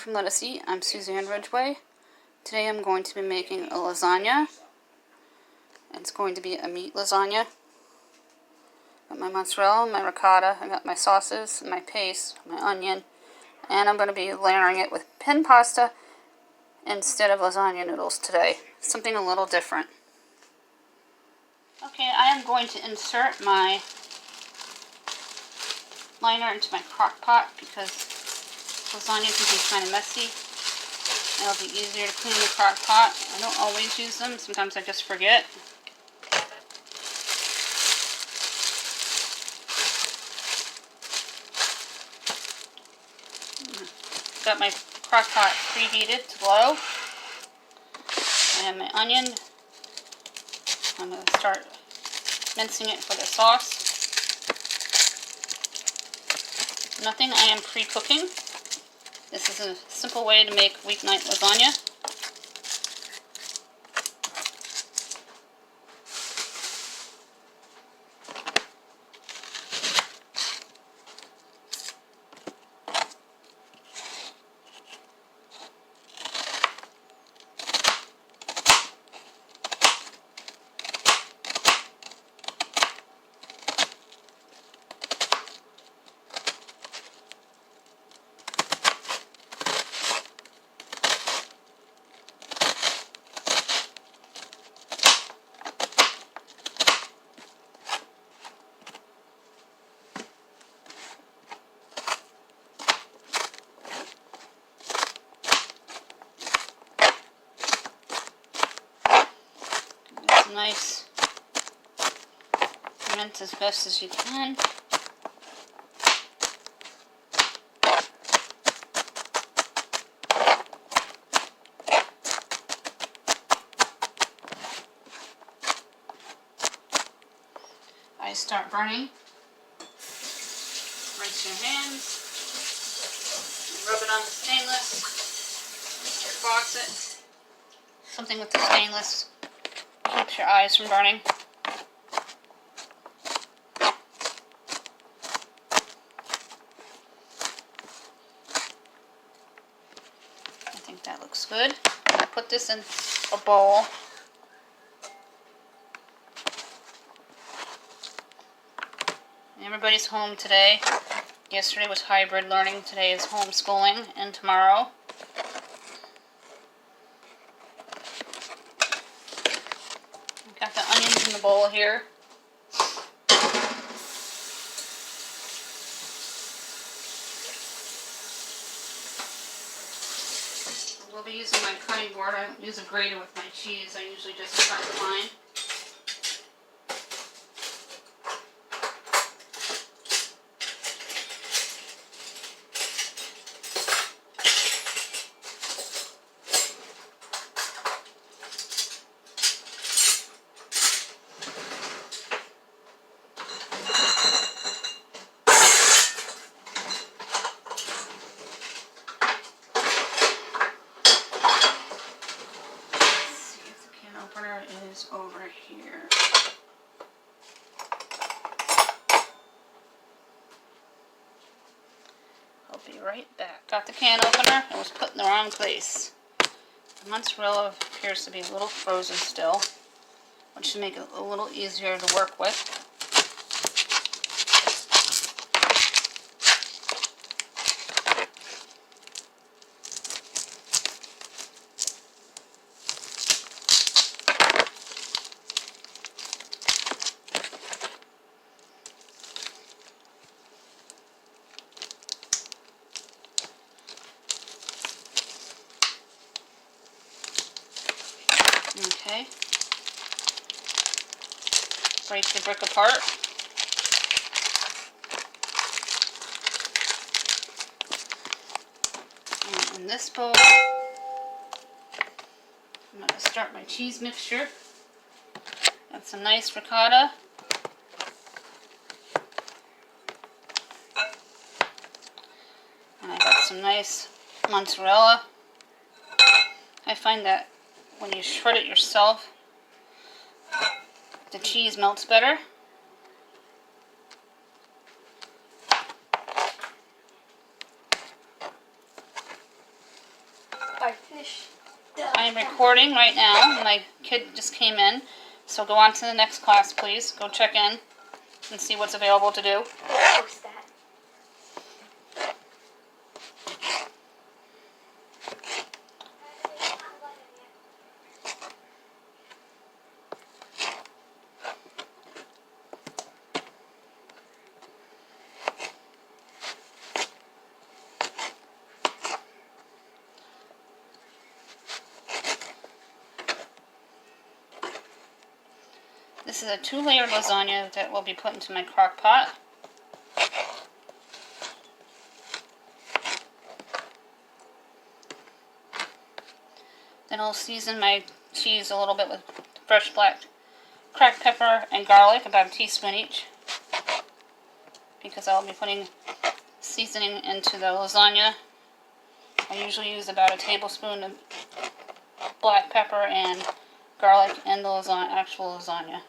from Let Us Eat. I'm Suzanne Ridgway. Today I'm going to be making a lasagna. It's going to be a meat lasagna. Got my mozzarella, my ricotta, I got my sauces, my paste, my onion, and I'm going to be layering it with penne pasta instead of lasagna noodles today. Something a little different. Okay, I am going to insert my liner into my crock pot because lasagna can be kind of messy. It'll be easier to clean the crock pot. I don't always use them. Sometimes I just forget. Got my crock pot preheated to low. I have my onion. I'm going to start mincing it for the sauce. Nothing I am pre-cooking. This is a simple way to make weeknight lasagna. Nice rinse as best as you can. I start burning. Rinse your hands. Rub it on the stainless. Your faucet. Something with the stainless keeps your eyes from burning. I think that looks good. I'll put this in a bowl. Everybody's home today. Yesterday was hybrid learning. Today is homeschooling, and tomorrow got the onions in the bowl here. I will be using my cutting board. I don't use a grater with my cheese. I usually just cut the line. Is over here. I'll be right back. Got the can opener. It was put in the wrong place. The mozzarella appears to be a little frozen still, which should make it a little easier to work with. Okay. Break the brick apart. And in this bowl, I'm going to start my cheese mixture. Got some nice ricotta. And I got some nice mozzarella. I find that when you shred it yourself, the cheese melts better. I'm recording right now. My kid just came in. So go on to the next class, please. Go check in and see what's available to do. Post that. This is a 2-layer lasagna that will be put into my crock pot. Then I'll season my cheese a little bit with fresh black cracked pepper and garlic, about a teaspoon each, because I'll be putting seasoning into the lasagna. I usually use about a tablespoon of black pepper and garlic in the actual lasagna.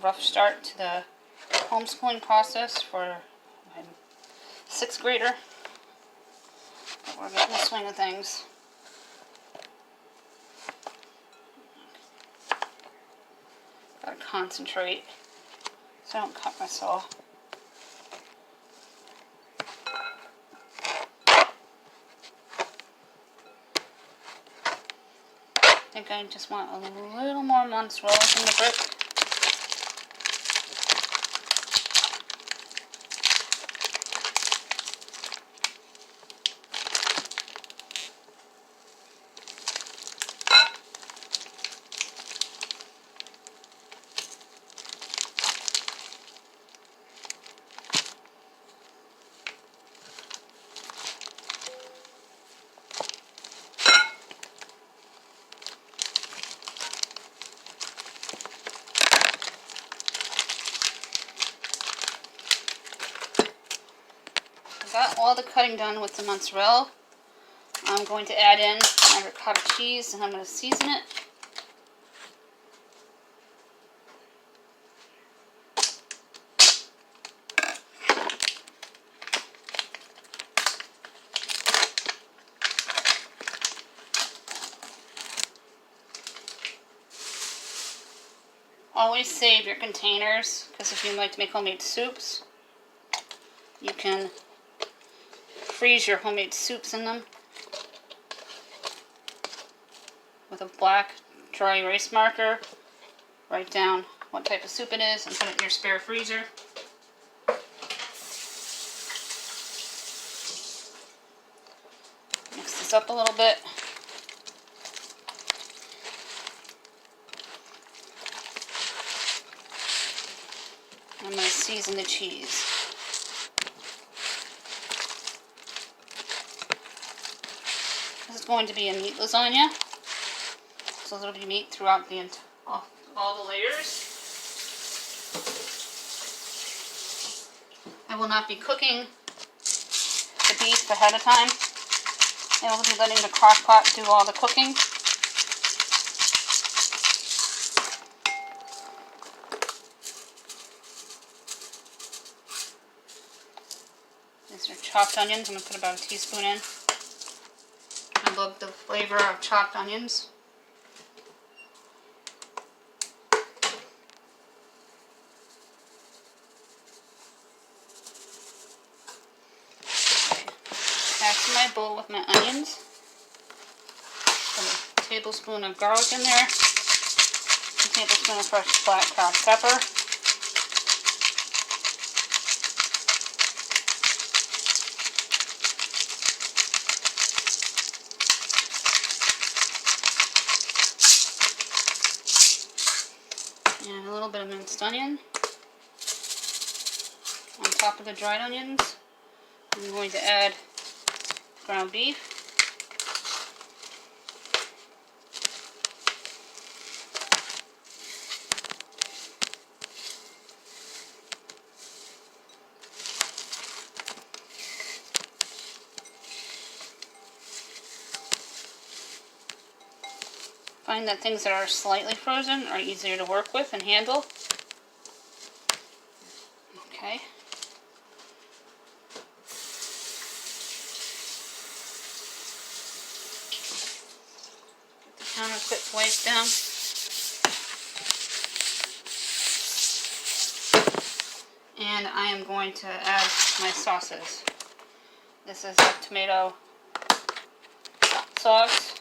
Rough start to the homeschooling process for my 6th grader. But we're getting the swing of things. Gotta concentrate so I don't cut myself. I think I just want a little more mozzarella from the brick. Got all the cutting done with the mozzarella. I'm going to add in my ricotta cheese and I'm going to season it. Always save your containers, because if you like to make homemade soups, you can freeze your homemade soups in them with a black dry erase marker. Write down what type of soup it is and put it in your spare freezer. Mix this up a little bit. I'm going to season the cheese. This is going to be a meat lasagna, so there will be meat throughout all the layers. I will not be cooking the beef ahead of time. I will be letting the crock pot do all the cooking. These are chopped onions. I'm going to put about a teaspoon in. I love the flavor of chopped onions. Back to my bowl with my onions. Put a tablespoon of garlic in there. A tablespoon of fresh black cracked pepper. And a little bit of minced onion on top of the dried onions. I'm going to add ground beef. find that things that are slightly frozen are easier to work with and handle. Okay. Get the countertop wiped down. And I am going to add my sauces. This is a tomato sauce.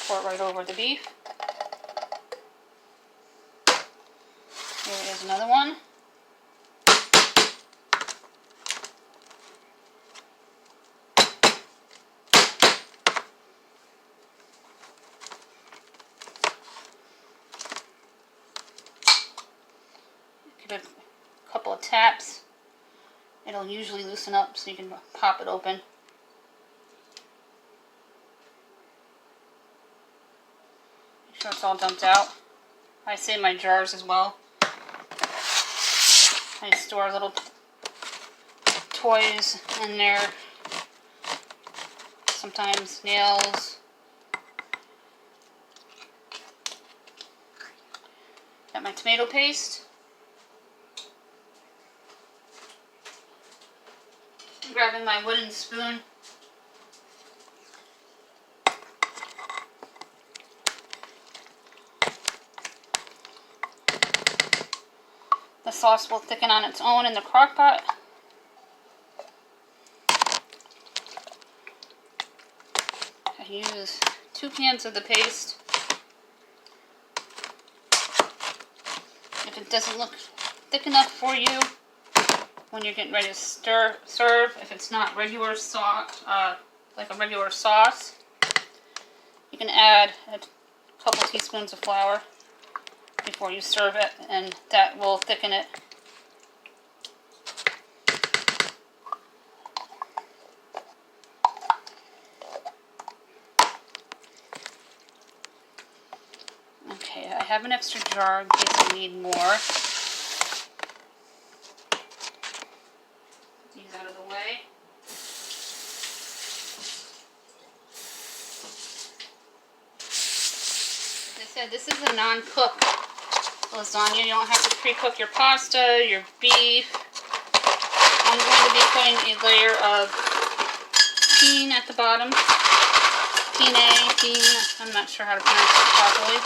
Pour it right over the beef. Here is another one. Give it a couple of taps. It'll usually loosen up so you can pop it open. Make sure it's all dumped out. I save my jars as well. I store little toys in there. Sometimes nails. Got my tomato paste. Grabbing my wooden spoon. The sauce will thicken on its own in the crock pot. I use 2 cans of the paste. If it doesn't look thick enough for you when you're getting ready to serve, if it's not regular sauce, like a regular sauce, you can add a couple teaspoons of flour before you serve it, and that will thicken it. Okay, I have an extra jar in case I need more. Put these out of the way. As I said, this is a non-cook lasagna. You don't have to pre-cook your pasta, your beef. I'm going to be putting a layer of penne at the bottom. Penne, I'm not sure how to pronounce it properly.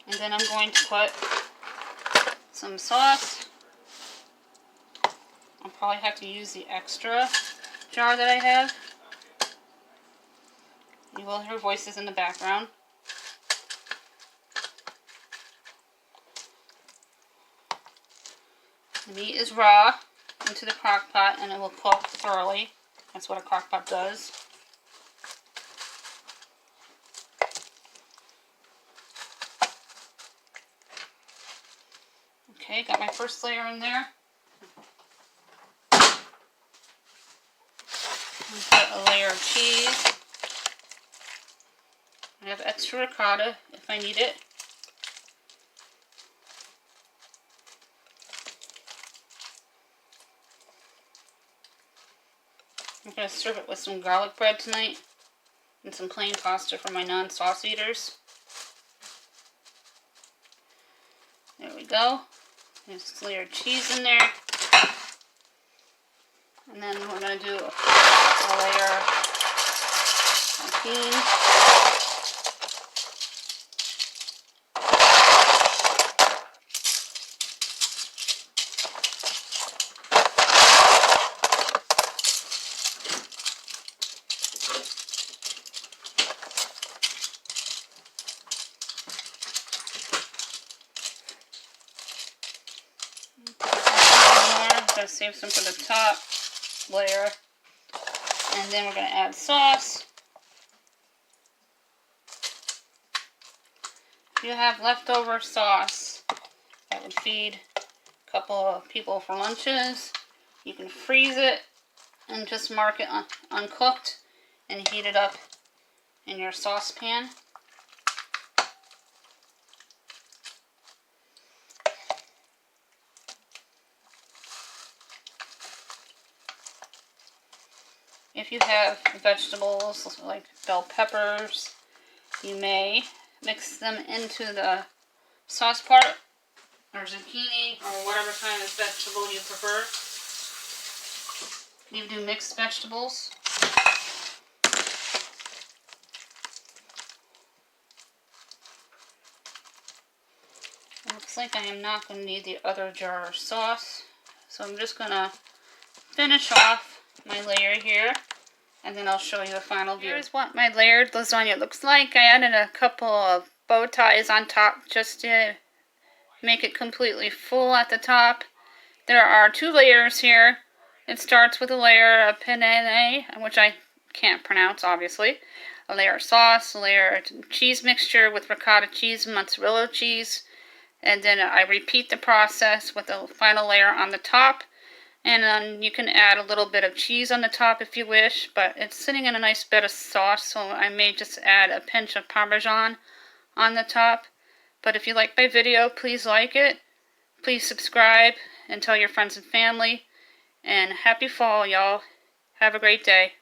And then I'm going to put some sauce. I'll probably have to use the extra jar that I have. You will hear voices in the background. The meat is raw into the crock pot and it will cook thoroughly. That's what a crock pot does. Okay, got my first layer in there. Put a layer of cheese. I have extra ricotta if I need it. I'm going to serve it with some garlic bread tonight and some plain pasta for my non-sauce eaters. There we go. There's a layer of cheese in there. And then we're going to do a layer of beans. Save some for the top layer, and then we're going to add sauce. If you have leftover sauce that would feed a couple of people for lunches, you can freeze it and just mark it uncooked and heat it up in your saucepan. If you have vegetables like bell peppers, you may mix them into the sauce part, or zucchini, or whatever kind of vegetable you prefer. You do mixed vegetables. It looks like I am not going to need the other jar of sauce, so I'm just going to finish off my layer here, and then I'll show you the final view. Here's what my layered lasagna looks like. I added a couple of bow ties on top just to make it completely full at the top. There are 2 layers here. It starts with a layer of penne, which I can't pronounce, obviously. A layer of sauce, a layer of cheese mixture with ricotta cheese and mozzarella cheese. And then I repeat the process with the final layer on the top. And then you can add a little bit of cheese on the top if you wish, but it's sitting in a nice bed of sauce, so I may just add a pinch of Parmesan on the top. But if you like my video, please like it. Please subscribe and tell your friends and family. And happy fall, y'all. Have a great day.